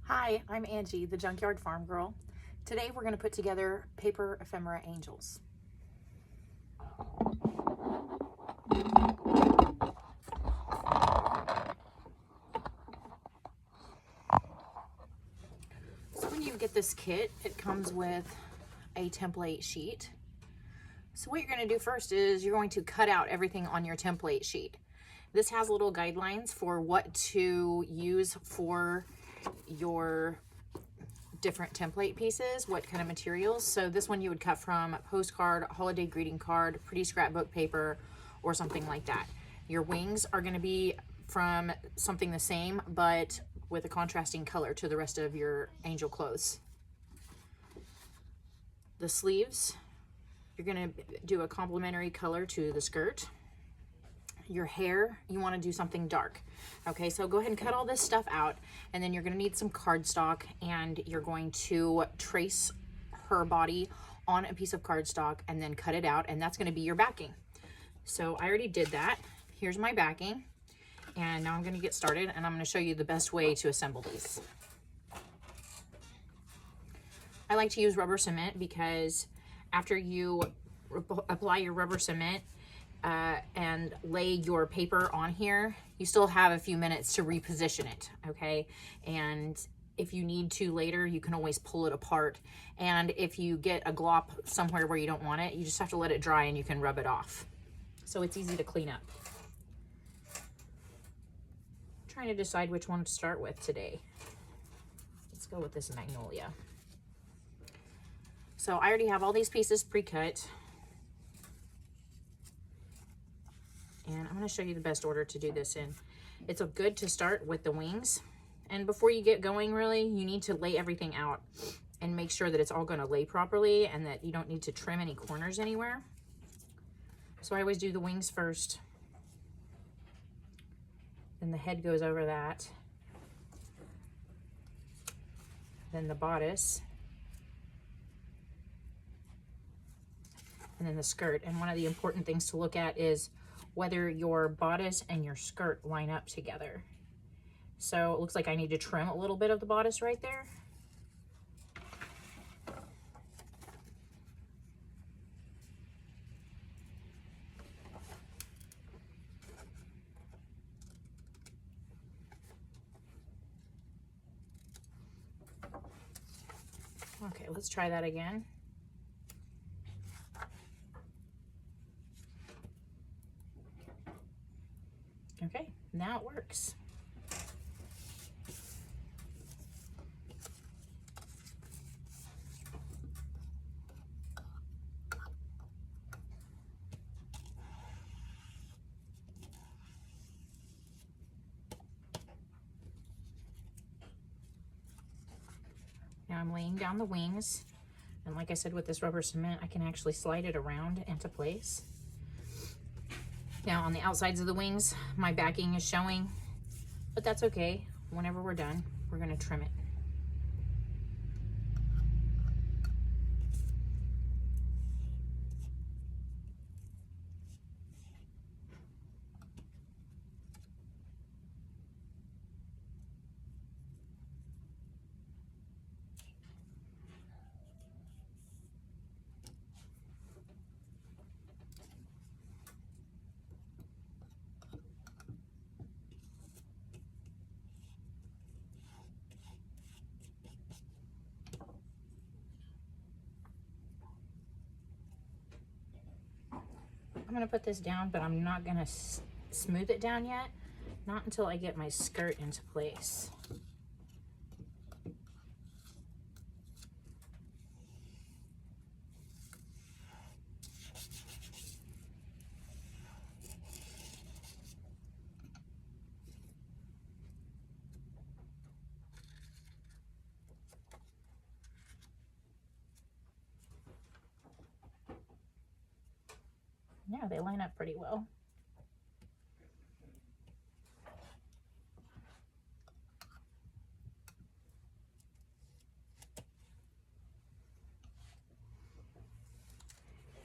Hi, I'm Angie, the Junkyard Farm Girl. Today we're going to put together paper ephemera angels. So when you get this kit, it comes with a template sheet. So what you're going to do first is you're going to cut out everything on your template sheet. This has little guidelines for what to use for your different template pieces, what kind of materials. So this one you would cut from a postcard, holiday greeting card, pretty scrapbook paper, or something like that. Your wings are going to be from something the same, but with a contrasting color to the rest of your angel clothes. The sleeves, you're going to do a complementary color to the skirt. Your hair, you want to do something dark. Okay, so go ahead and cut all this stuff out, and then you're going to need some cardstock, and you're going to trace her body on a piece of cardstock and then cut it out, and that's going to be your backing. So I already did that. Here's my backing, and now I'm going to get started, and I'm going to show you the best way to assemble these. I like to use rubber cement because after you apply your rubber cement and lay your paper on here, you still have a few minutes to reposition it, okay? And if you need to later, you can always pull it apart. And if you get a glop somewhere where you don't want it, you just have to let it dry and you can rub it off. So it's easy to clean up. I'm trying to decide which one to start with today. Let's go with this magnolia. So I already have all these pieces pre-cut. And I'm going to show you the best order to do this in. It's good to start with the wings. And before you get going, really, you need to lay everything out and make sure that it's all going to lay properly and that you don't need to trim any corners anywhere. So I always do the wings first. Then the head goes over that. Then the bodice. And then the skirt. And one of the important things to look at is whether your bodice and your skirt line up together. So it looks like I need to trim a little bit of the bodice right there. Okay, let's try that again. Okay, now it works. Now I'm laying down the wings, and like I said, with this rubber cement, I can actually slide it around into place. Now on the outsides of the wings, my backing is showing, but that's okay. Whenever we're done, we're going to trim it. I'm going to put this down, but I'm not going to smooth it down yet. Not until I get my skirt into place. Yeah, they line up pretty well.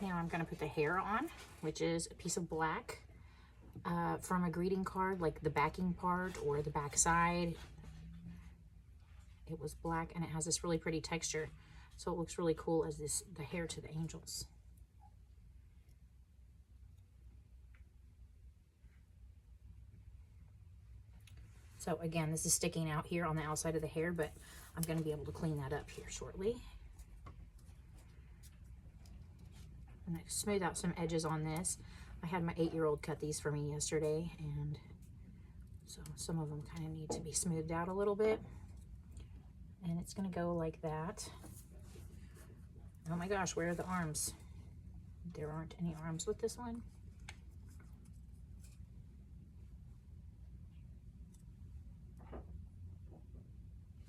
Now I'm going to put the hair on, which is a piece of black from a greeting card, like the backing part or the back side. it was black, and it has this really pretty texture. So it looks really cool as the hair to the angels. So again, this is sticking out here on the outside of the hair, but I'm going to be able to clean that up here shortly. I'm going to smooth out some edges on this. I had my 8-year-old cut these for me yesterday, and so some of them kind of need to be smoothed out a little bit. And it's going to go like that. Oh my gosh, where are the arms? There aren't any arms with this one.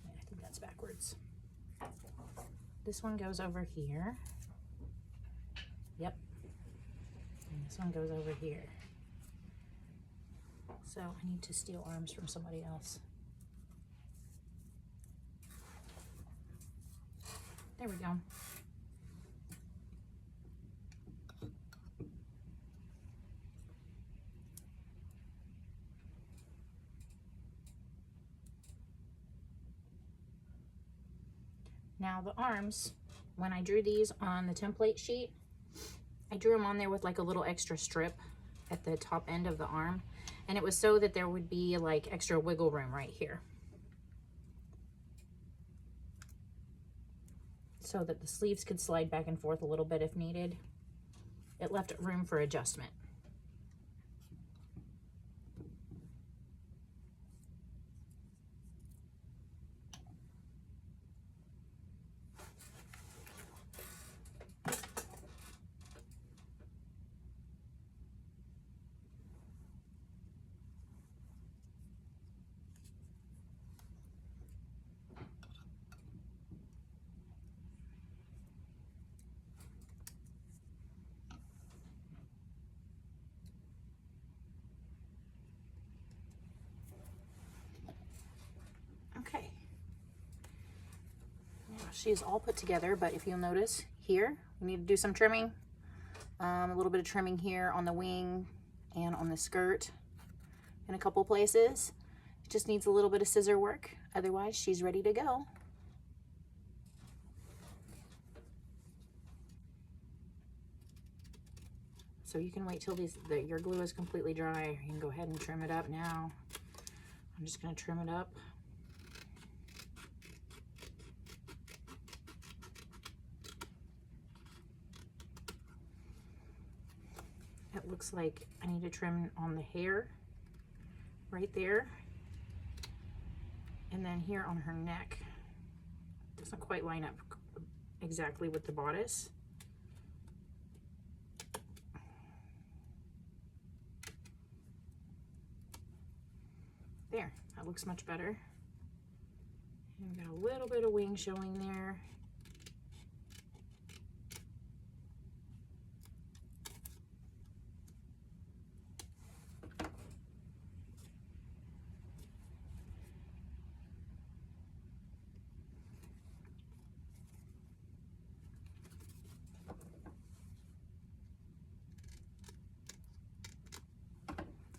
I think that's backwards. This one goes over here. Yep. And this one goes over here. So I need to steal arms from somebody else. There we go. Now the arms, when I drew these on the template sheet, I drew them on there with like a little extra strip at the top end of the arm. And it was so that there would be like extra wiggle room right here, so that the sleeves could slide back and forth a little bit if needed. It left room for adjustment. Okay, now she is all put together, but if you'll notice here, we need to do some trimming. A little bit of trimming here on the wing and on the skirt in a couple places. It just needs a little bit of scissor work. Otherwise, she's ready to go. So you can wait till your glue is completely dry. You can go ahead and trim it up now. I'm just going to trim it up. It looks like I need to trim on the hair right there, and then here on her neck. Doesn't quite line up exactly with the bodice. There, that looks much better. And we got a little bit of wing showing there.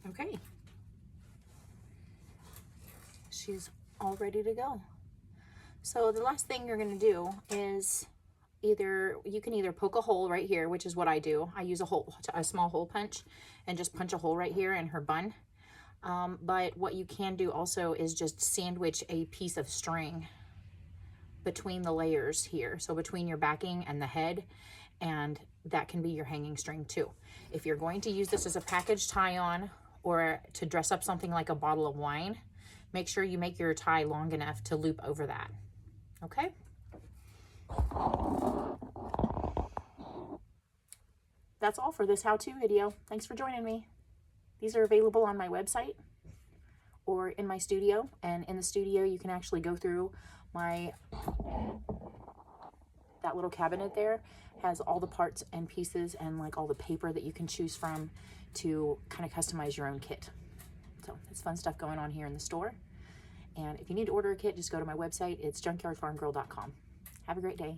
Okay, she's all ready to go. So the last thing you're going to do is you can either poke a hole right here, which is what I do. I use a small hole punch and just punch a hole right here in her bun. But what you can do also is just sandwich a piece of string between the layers here. So between your backing and the head, and that can be your hanging string too. If you're going to use this as a package tie-on or to dress up something like a bottle of wine, make sure you make your tie long enough to loop over that. Okay? That's all for this how-to video. Thanks for joining me. These are available on my website or in my studio. And in the studio, you can actually go through that little cabinet there has all the parts and pieces and like all the paper that you can choose from to kind of customize your own kit. So it's fun stuff going on here in the store. And if you need to order a kit, just go to my website. It's junkyardfarmgirl.com. Have a great day.